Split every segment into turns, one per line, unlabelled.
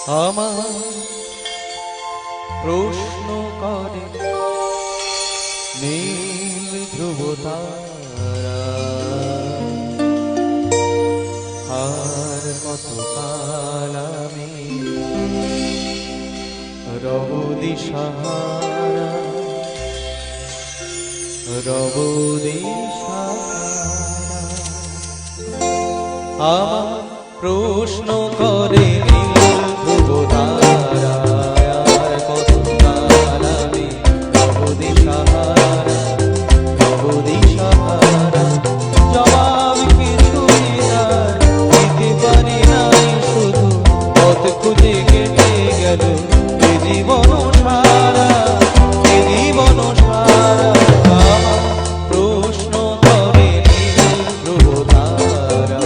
আমার প্রশ্ন করে নীল ধ্রুব তারা, আর কত কাল আমি রব দিশাহারা, রব দিশাহারা। আমার প্রশ্ন করে নীল ধ্রুব তারা, আর কত কাল আমি রব দিশাহারা, রব দিশাহারা। জবাব কিছুই তার দিতে পারি নাই, শুধু পথ খুঁজে কেটে গেল এ জীবন সারা, এ জীবন সারা। আমার প্রশ্ন করে নীল ধ্রুব তারা,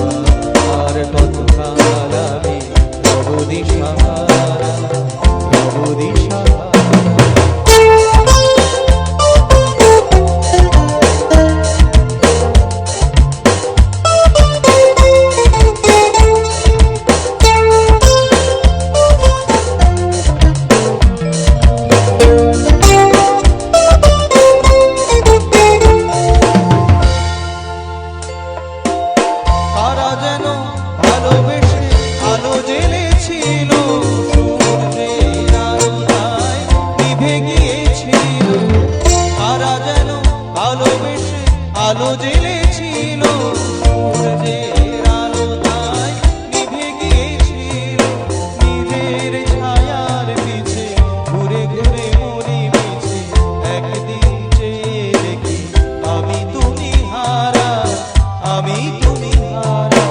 আর কত কাল আমি রব দিশাহারা, রব দিশাহারা। তারা যেন ভালোবেসে আলো জ্বেলেছিল, সূর্যের আলোয় নিভে গিয়েছিল। তারা যেন ভালোবেসে আলো জ্বেলেছিল, সূর্যের আলোয় নিভে গিয়েছিল। নিজের ছায়ার পিছে ঘুরে ঘুরে মরি মিছে, একদিন চেয়ে দেখি আমি তুমি হারা, আমি তুমি হারা।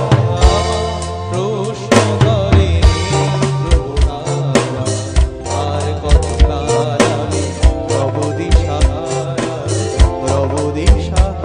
আমার প্রশ্ন করে ধ্রুব তারা, আর কত কাল আমি রব দিশাহারা, রব দিশাহারা।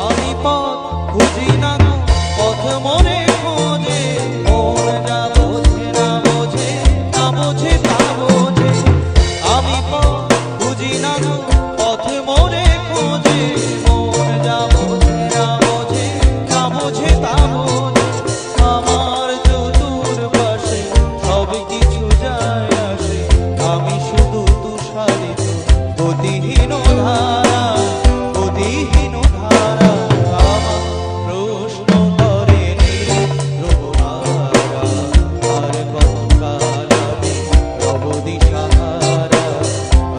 আমি পথ খুঁজি না গো, পথ মনে খোঁজে, মন যা বোঝে না বোঝে, না বোঝে তা বোঝে। আমি পথ খুঁজি না গো, পথ মনে খোঁজে, মন যা বোঝে না বোঝে, না বোঝে তা বোঝে। আমার চতুর্পাশে সব কিছু যায় আসে, আমি শুধু তুষারিত গতিহীন ধারা, গতিহীন ধারা। আমার প্রশ্ন করে নীল ধ্রুব তারা, আর কত কাল আমি রব দিশাহারা,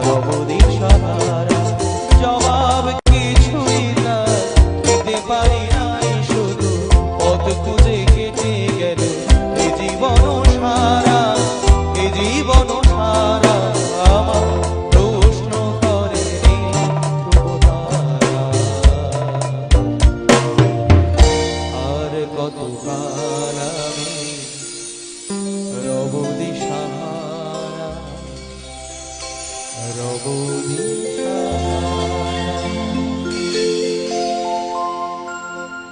রব দিশাহারা। জবাব কিছুই তার দিতে পারি নাই, শুধু পথ খুঁজে কেটে গেল এ জীবন সারা, এ জীবন